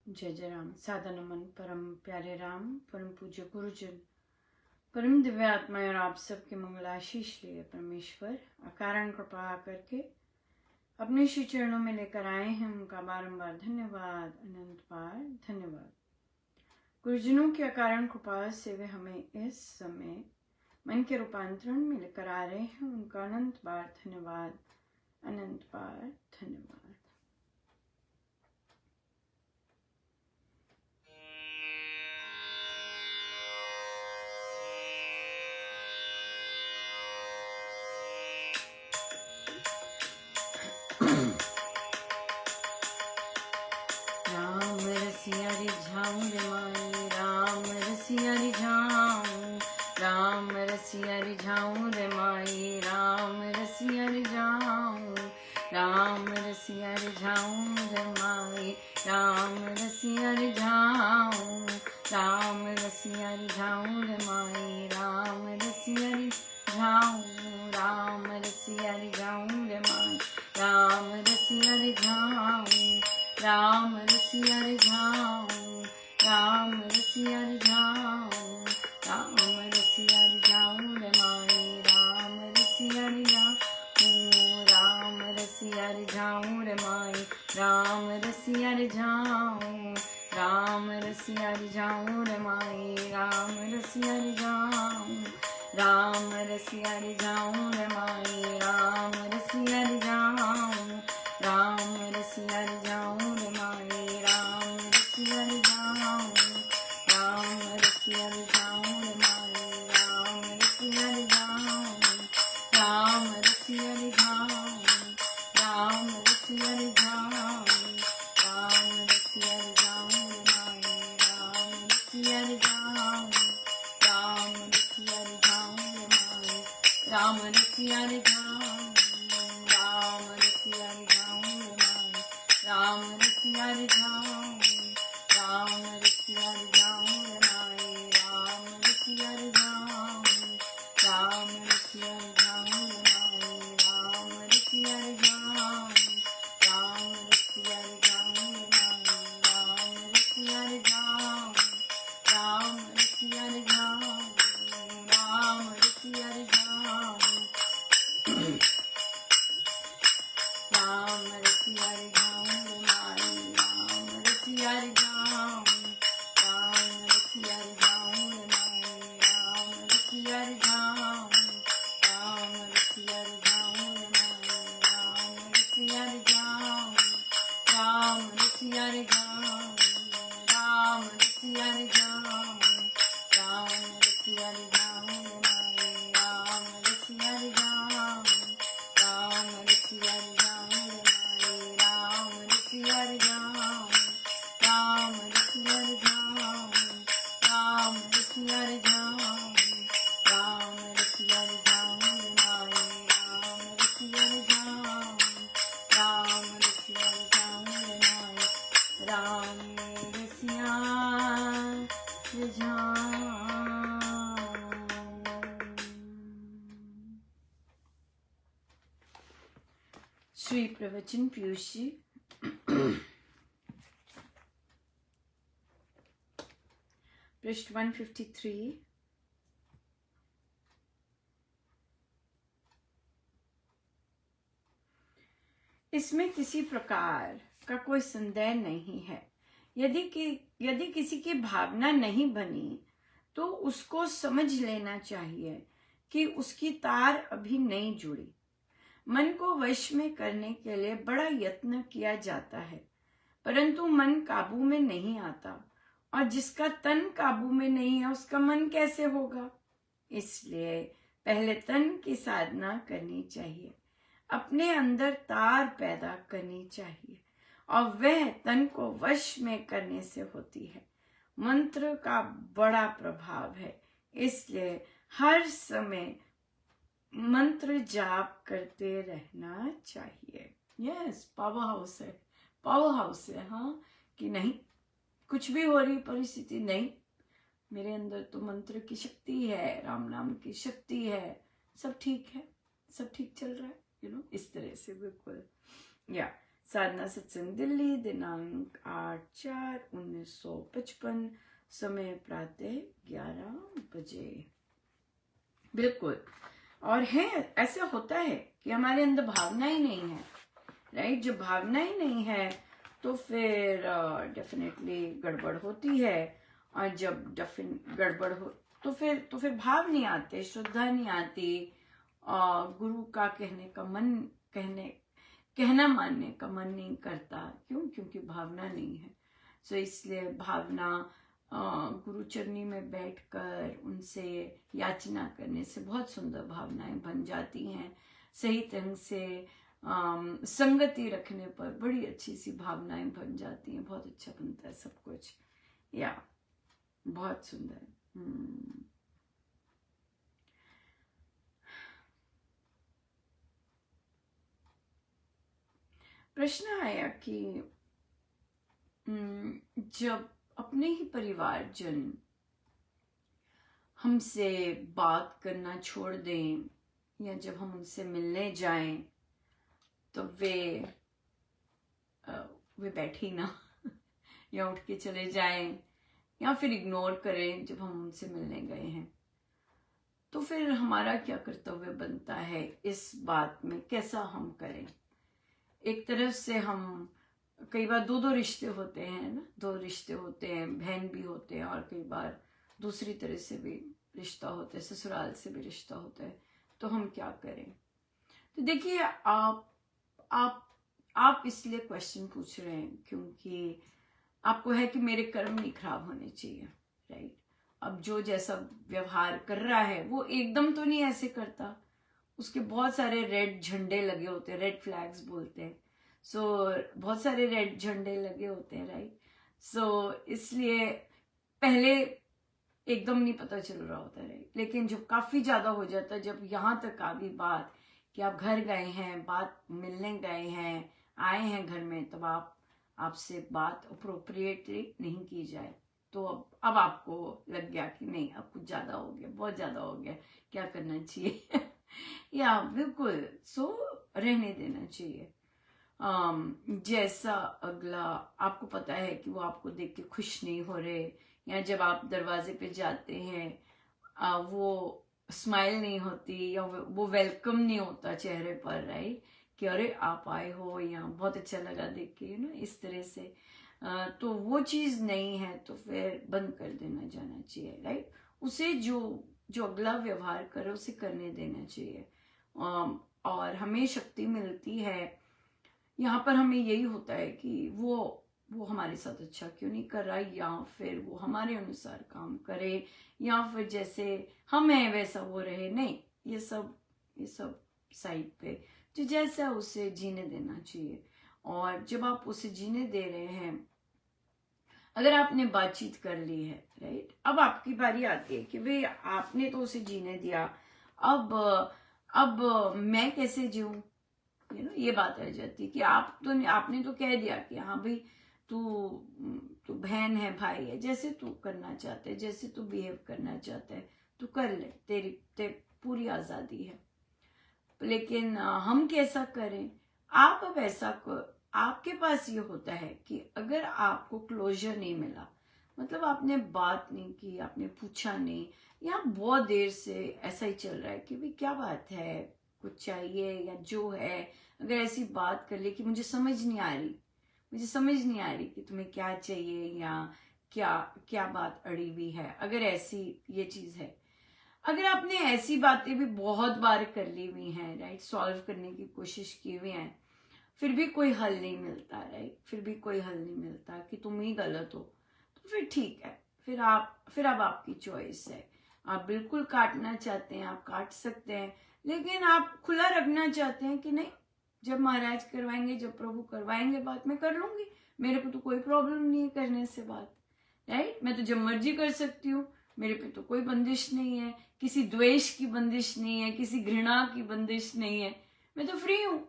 जय जय राम। सादा नमन परम प्यारे राम, परम पूज्य गुरुजन, परम दिव्य आत्मा और आप सबके मंगलाशीष लिए परमेश्वर अकारण कृपा करके अपने श्री चरणों में लेकर आए हैं। उनका बारंबार धन्यवाद, अनंत बार धन्यवाद। गुरुजनों की अकारण कृपा से वे हमें इस समय मन के रूपांतरण में लेकर आ रहे हैं। उनका अनंत बार धन्यवाद, अनंत बार धन्यवाद। राम रसिया रिझाऊं रे माई, राम रसिया रिझाऊं, राम रसिया रिझाऊं रे माई, राम रसिया रिझाऊं, राम रसिया रिझाऊं रे माई, राम रसिया रिझाऊं, राम रसिया रिझाऊं रे माई, राम रसिया रिझाऊं, राम रसिया रिझाऊं रे माई, राम रसिया रिझाऊं, राम रसिया रिझाऊं, राम रसिया रिझाऊं, राम रसिया रिझाऊं रे माई, राम रसिया रिझाऊं, राम रसिया रिझाऊं रे माई, राम रसिया रिझाऊं, राम रसिया रिझाऊं रे माई, राम रसिया रिझाऊं, राम रसिया रिझाऊं रे माई, राम रसिया रिझाऊं, राम रसिया रिझाऊं रे माई, राम रसिया रिझाऊं, राम रसिया रिझाऊं रे माई, राम रसिया रिझाऊं, राम रसिया रिझाऊं, राम रसिया रिझाऊं, राम रसिया रिझाऊं रे माई, राम रसिया रिझाऊं, राम रसिया रिझाऊं रे माई, राम रसिया रिझाऊं, राम रसिया रिझाऊं रे माई, राम रसिया रिझाऊं, राम रसिया रिझाऊं रे माई, राम रसिया रिझाऊं, राम रसिया रिझाऊं रे माई, राम रसिया रिझाऊं, राम रसिया रिझाऊं रे माई, राम रसिया रिझाऊं, राम रसिया रिझाऊं, राम रसिया रिझाऊं, राम रसिया रिझाऊं रे माई, राम रसिया रिझाऊं, राम रसिया रिझाऊं रे माई, राम रसिया रिझाऊं, राम रसिया रिझाऊं रे माई, राम रसिया रिझाऊं, राम रसिया रिझाऊं, राम रसिया रिझाऊं, राम रसिया रिझाऊं रे माई, राम रसिया रिझाऊं, राम रसिया रिझाऊं रे माई, राम रसिया रिझाऊं, राम रसिया रिझाऊं, राम रसिया रिझाऊं, राम रसिया रिझाऊं रे माई, राम रसिया रिझाऊं, राम रसिया रिझाऊं रे माई, राम रसिया रिझाऊं। श्री प्रवचन पीयूष जी, पृष्ठ 153। इसमें किसी प्रकार का कोई संदेह नहीं है। यदि किसी की भावना नहीं बनी तो उसको समझ लेना चाहिए कि उसकी तार अभी नहीं जुड़ी। मन को वश में करने के लिए बड़ा यत्न किया जाता है, परंतु मन काबू में नहीं आता, और जिसका तन काबू में नहीं है उसका मन कैसे होगा। इसलिए पहले तन की साधना करनी चाहिए, अपने अंदर तार पैदा करनी चाहिए, और वह तन को वश में करने से होती है। मंत्र का बड़ा प्रभाव है, इसलिए हर समय मंत्र जाप करते रहना चाहिए। यस, पावर हाउस है, पावर हाउस है। हाँ कि नहीं, कुछ भी हो रही परिस्थिति नहीं, मेरे अंदर तो मंत्र की शक्ति है, राम नाम की शक्ति है, सब ठीक है, सब ठीक चल रहा है, इस तरह से बिल्कुल। या साधना सत्संग दिल्ली, दिनांक 8/4/1955, समय प्रातः 11 बजे। बिल्कुल। और है, ऐसा होता है कि हमारे अंदर भावना ही नहीं है, राइट। जब भावना ही नहीं है तो फिर डेफिनेटली गड़बड़ होती है, और जब गड़बड़ हो तो फिर भाव नहीं आते, श्रद्धा नहीं आती, गुरु का कहना मानने का मन नहीं करता। क्यों? क्योंकि भावना नहीं है। सो इसलिए भावना, गुरु चरनी में बैठकर उनसे याचना करने से बहुत सुंदर भावनाएं बन जाती हैं। सही ढंग से संगति रखने पर बड़ी अच्छी सी भावनाएं बन जाती हैं, बहुत अच्छा बनता है सब कुछ। या बहुत सुंदर। प्रश्न आया कि जब अपने ही परिवारजन हमसे बात करना छोड़ दें, या जब हम उनसे मिलने जाएं तो वे बैठे ना या उठ के चले जाएं, या फिर इग्नोर करें जब हम उनसे मिलने गए हैं, तो फिर हमारा क्या कर्तव्य बनता है इस बात में, कैसा हम करें। एक तरफ से हम, कई बार दो रिश्ते होते हैं ना, दो रिश्ते होते हैं, बहन भी होते हैं, और कई बार दूसरी तरह से भी रिश्ता होता है, ससुराल से भी रिश्ता होता है, तो हम क्या करें। तो देखिए, आप इसलिए क्वेश्चन पूछ रहे हैं क्योंकि आपको है कि मेरे कर्म नहीं खराब होने चाहिए, राइट। अब जो जैसा व्यवहार कर रहा है वो एकदम तो नहीं ऐसे करता, उसके बहुत सारे रेड झंडे लगे होते हैं, रेड फ्लैग्स बोलते हैं। सो बहुत सारे रेड झंडे लगे होते हैं, राइट। सो इसलिए पहले एकदम नहीं पता चल रहा होता है, राइट। लेकिन जब काफी ज्यादा हो जाता है, जब यहाँ तक आ गई बात कि आप घर गए हैं, बात मिलने गए हैं, आए हैं घर में, तब आपसे बात अप्रोप्रिएटली नहीं की जाए, तो अब आपको लग गया कि नहीं, अब कुछ ज्यादा हो गया, बहुत ज्यादा हो गया, क्या करना चाहिए या बिल्कुल सो रहने देना चाहिए। जैसा अगला आपको पता है कि वो आपको देख के खुश नहीं हो रहे, या जब आप दरवाजे पे जाते हैं वो स्माइल नहीं होती, या वो वेलकम नहीं होता चेहरे पर, राइट, कि अरे आप आए हो, या बहुत अच्छा लगा देख के, इस तरह से, तो वो चीज नहीं है तो फिर बंद कर देना जाना चाहिए, राइट। उसे जो अगला व्यवहार करे उसे करने देना चाहिए। और हमें शक्ति मिलती है यहाँ पर, हमें यही होता है कि वो हमारे साथ अच्छा क्यों नहीं कर रहा, या फिर वो हमारे अनुसार काम करे, या फिर जैसे हम हैं वैसा वो रहे। नहीं, ये सब साइड पे, जो जैसा उसे जीने देना चाहिए। और जब आप उसे जीने दे रहे हैं, अगर आपने बातचीत कर ली है, राइट, अब आपकी बारी आती है कि भाई आपने तो उसे जीने दिया, अब मैं कैसे जीऊं, ये बात आ जाती है कि आपने तो कह दिया कि हाँ भाई तू बहन है, भाई है, जैसे तू करना चाहते है, जैसे तू बिहेव करना चाहता है तू कर ले, तेरी पूरी आजादी है। लेकिन हम कैसा करें, आप अब ऐसा आपके पास ये होता है कि अगर आपको क्लोजर नहीं मिला, मतलब आपने बात नहीं की, आपने पूछा नहीं, या बहुत देर से ऐसा ही चल रहा है कि भाई क्या बात है, कुछ चाहिए, या जो है, अगर ऐसी बात कर ले कि मुझे समझ नहीं आ रही कि तुम्हें क्या चाहिए, या क्या बात अड़ी हुई है, अगर ऐसी ये चीज है, अगर आपने ऐसी बातें भी बहुत बार कर ली हुई हैं, राइट, सॉल्व करने की कोशिश की हुई है, फिर भी कोई हल नहीं मिलता, राइट, फिर भी कोई हल नहीं मिलता कि तुम ही गलत हो, तो फिर ठीक है, फिर अब आपकी चॉइस है। आप बिल्कुल काटना चाहते हैं, आप काट सकते हैं, लेकिन आप खुला रखना चाहते हैं कि नहीं, जब महाराज करवाएंगे, जब प्रभु करवाएंगे बात, मैं कर लूंगी, मेरे को तो कोई प्रॉब्लम नहीं है करने से बात, राइट, मैं तो जब मर्जी कर सकती हूँ, मेरे पे तो कोई बंदिश नहीं है, किसी द्वेष की बंदिश नहीं है, किसी घृणा की बंदिश नहीं है, मैं तो फ्री हूँ,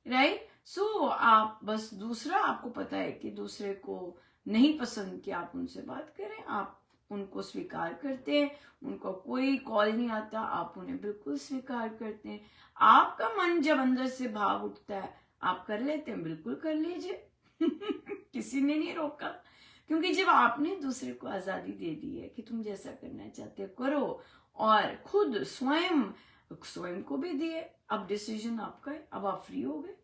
राइट। सो आप बस, दूसरा आपको पता है कि दूसरे को नहीं पसंद कि आप उनसे बात करें, आप उनको स्वीकार करते हैं, उनको कोई कॉल नहीं आता, आप उन्हें बिल्कुल स्वीकार करते हैं। आपका मन जब अंदर से भाव उठता है, आप कर लेते हैं, बिल्कुल कर लीजिए। किसी ने नहीं रोका, क्योंकि जब आपने दूसरे को आजादी दे दी है कि तुम जैसा करना चाहते हो करो, और खुद स्वयं को भी दिए, अब डिसीजन आपका है, अब आप फ्री हो गए,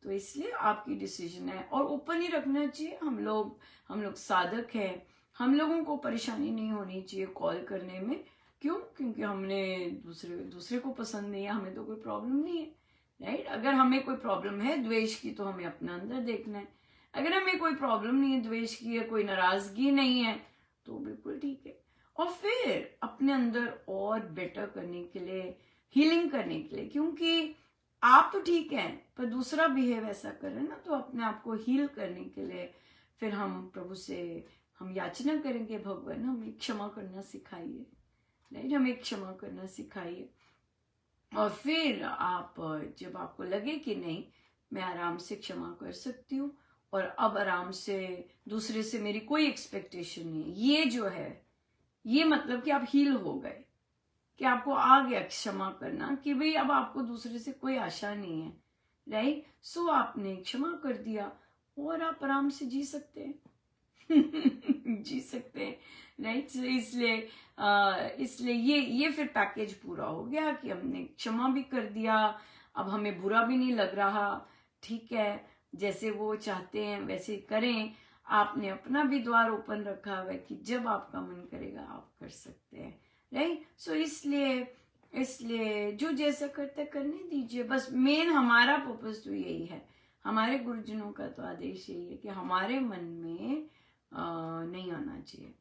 तो इसलिए आपकी डिसीजन है। और ओपन ही रखना चाहिए। हम लोग साधक हैं, हम लोगों को परेशानी नहीं होनी चाहिए कॉल करने में। क्यों? क्योंकि हमने दूसरे को पसंद नहीं है, हमें तो कोई प्रॉब्लम नहीं है, राइट। अगर हमें कोई प्रॉब्लम है द्वेष की, तो हमें अपना अंदर देखना है। अगर हमें कोई प्रॉब्लम नहीं है द्वेष की, है कोई नाराजगी नहीं है, तो बिल्कुल ठीक है। और फिर अपने अंदर और बेटर करने के लिए, हीलिंग करने के लिए, क्योंकि आप तो ठीक हैं पर दूसरा बिहेव ऐसा करे ना, तो अपने आप को हील करने के लिए फिर हम प्रभु से हम याचना करेंगे, भगवान हमें क्षमा करना सिखाइए, राइट, हमें क्षमा करना सिखाइए। और फिर आप जब आपको लगे कि नहीं, मैं आराम से क्षमा कर सकती हूँ और अब आराम से दूसरे से मेरी कोई एक्सपेक्टेशन नहीं, ये जो है ये मतलब कि आप हील हो गए, कि आपको आ गया क्षमा करना, कि भाई अब आपको दूसरे से कोई आशा नहीं है, राइट। सो आपने क्षमा कर दिया और आप आराम से जी सकते हैं। जी सकते हैं, राइट। सो इसलिए ये फिर पैकेज पूरा हो गया कि हमने क्षमा भी कर दिया, अब हमें बुरा भी नहीं लग रहा, ठीक है, जैसे वो चाहते हैं वैसे करें। आपने अपना भी द्वार ओपन रखा हुआ है कि जब आपका मन करेगा आप कर सकते हैं, राइट। सो इसलिए जो जैसा करते करने दीजिए। बस मेन हमारा पर्पस तो यही है, हमारे गुरुजनों का तो आदेश यही है कि हमारे मन में नहीं आना चाहिए,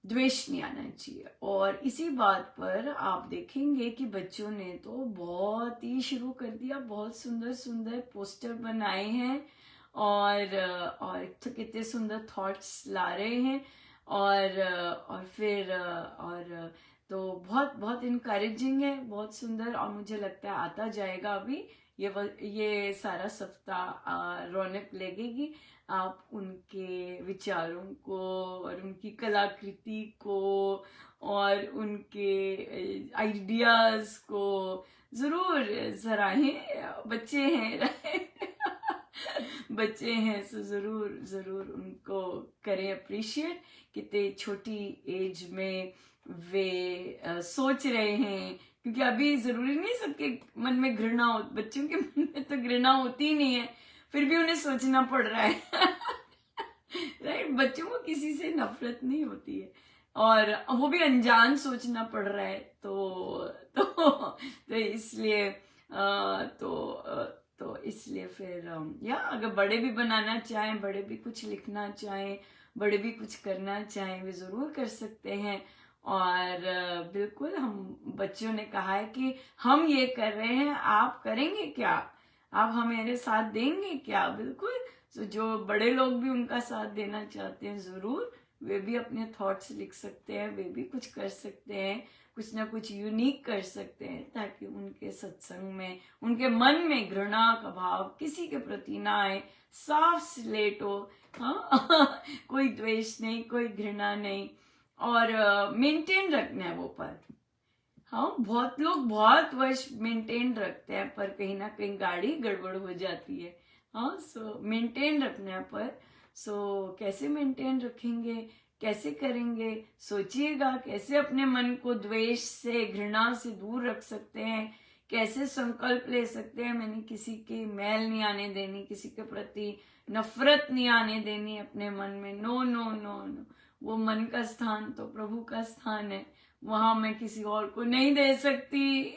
द्वेष नहीं आना चाहिए। और इसी बात पर आप देखेंगे कि बच्चों ने तो बहुत ही शुरू कर दिया, बहुत सुंदर सुंदर पोस्टर बनाए हैं और कितने सुंदर थॉट्स ला रहे हैं, और फिर और तो बहुत बहुत इनकरेजिंग है, बहुत सुंदर। और मुझे लगता है आता जाएगा अभी ये सारा सप्ताह रौनक लगेगी। आप उनके विचारों को और उनकी कलाकृति को और उनके आइडियाज को जरूर सराहें। बच्चे हैं बच्चे हैं, सो जरूर जरूर उनको करें अप्रिशिएट। कितने छोटी एज में वे सोच रहे हैं, क्योंकि अभी जरूरी नहीं सबके मन में घृणा हो, बच्चों के मन में तो घृणा होती ही नहीं है, फिर भी उन्हें सोचना पड़ रहा है। राइट, बच्चों को किसी से नफरत नहीं होती है, और वो भी अनजान सोचना पड़ रहा है, तो इसलिए तो इसलिए फिर या अगर बड़े भी बनाना चाहें, बड़े भी कुछ लिखना चाहें, बड़े भी कुछ करना चाहें, वे जरूर कर सकते हैं। और बिल्कुल हम बच्चों ने कहा है कि हम ये कर रहे हैं, आप करेंगे क्या, आप हमारे साथ देंगे क्या? बिल्कुल। तो जो बड़े लोग भी उनका साथ देना चाहते हैं, जरूर वे भी अपने थॉट्स लिख सकते हैं, वे भी कुछ कर सकते हैं, कुछ ना कुछ यूनिक कर सकते हैं, ताकि उनके सत्संग में, उनके मन में घृणा का भाव किसी के प्रति ना आए, साफ स्लेट हो। हाँ कोई द्वेष नहीं, कोई घृणा नहीं, और मेंटेन रखना है वो पर। हाँ, बहुत लोग बहुत वर्ष मेंटेन रखते हैं, पर कहीं ना कहीं गाड़ी गड़बड़ हो जाती है। हाँ, सो मेंटेन रखने पर, सो कैसे मेंटेन रखेंगे, कैसे करेंगे, सोचिएगा। कैसे अपने मन को द्वेष से, घृणा से दूर रख सकते हैं, कैसे संकल्प ले सकते हैं, मैंने किसी की मैल नहीं आने देनी, किसी के प्रति नफरत नहीं आने देनी अपने मन में। नो नो नो नो, वो मन का स्थान तो प्रभु का स्थान है, वहां मैं किसी और को नहीं दे सकती।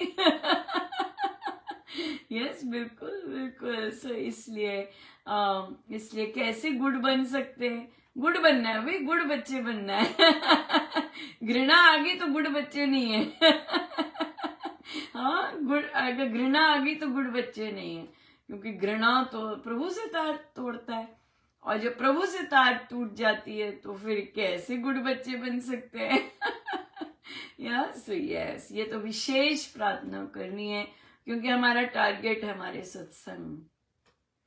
यस, बिल्कुल बिल्कुल। सो इसलिए कैसे गुड़ बन सकते हैं? गुड़ बनना है भाई, गुड़ बच्चे बनना है। घृणा आ गई तो गुड़ बच्चे नहीं है। हाँ, गुड़ अगर घृणा आ गई तो गुड़ बच्चे नहीं है, क्योंकि घृणा तो प्रभु से तार तोड़ता है, और जब प्रभु से तार टूट जाती है तो फिर कैसे गुड़ बच्चे बन सकते हैं? यस, ये तो विशेष प्रार्थना करनी है, क्योंकि हमारा टारगेट है हमारे सत्संग,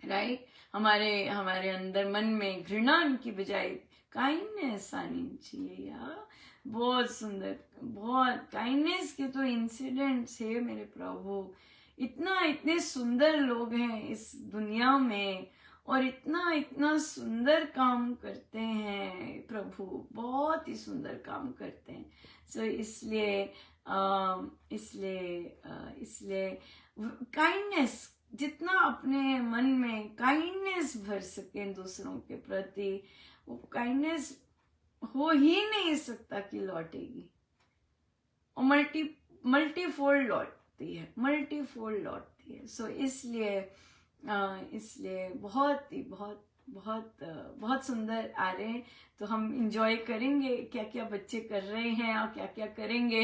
राइट। हमारे अंदर मन में घृणा की बजाय काइंडनेस आनी चाहिए यार। बहुत सुंदर, बहुत काइंडनेस के तो इंसिडेंट्स है मेरे प्रभु, इतने सुंदर लोग हैं इस दुनिया में, और इतना सुंदर काम करते हैं प्रभु, बहुत ही सुंदर काम करते हैं। सो इसलिए काइंडनेस, जितना अपने मन में काइंडनेस भर सके दूसरों के प्रति, वो काइंडनेस हो ही नहीं सकता कि लौटेगी, और मल्टीफोल्ड लौटती है। सो इसलिए बहुत सुंदर आ रहे हैं, तो हम इंजॉय करेंगे क्या क्या बच्चे कर रहे हैं और क्या क्या करेंगे।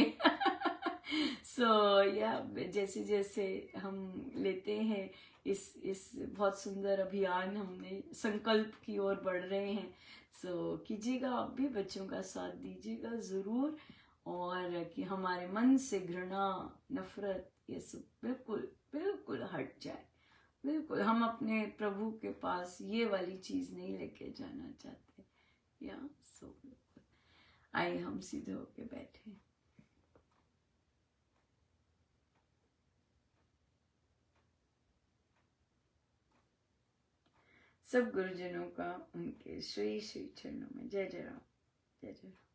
जैसे जैसे हम लेते हैं इस बहुत सुंदर अभियान, हमने संकल्प की ओर बढ़ रहे हैं। कीजिएगा, आप भी बच्चों का साथ दीजिएगा जरूर, और कि हमारे मन से घृणा, नफरत, ये सब बिल्कुल बिल्कुल हट जाए। बिल्कुल हम अपने प्रभु के पास ये वाली चीज नहीं लेके जाना चाहते। बिल्कुल आइए हम सीधे होके बैठे। सब गुरुजनों का उनके श्री श्री चरणों में जय जय राम, जय जय राम।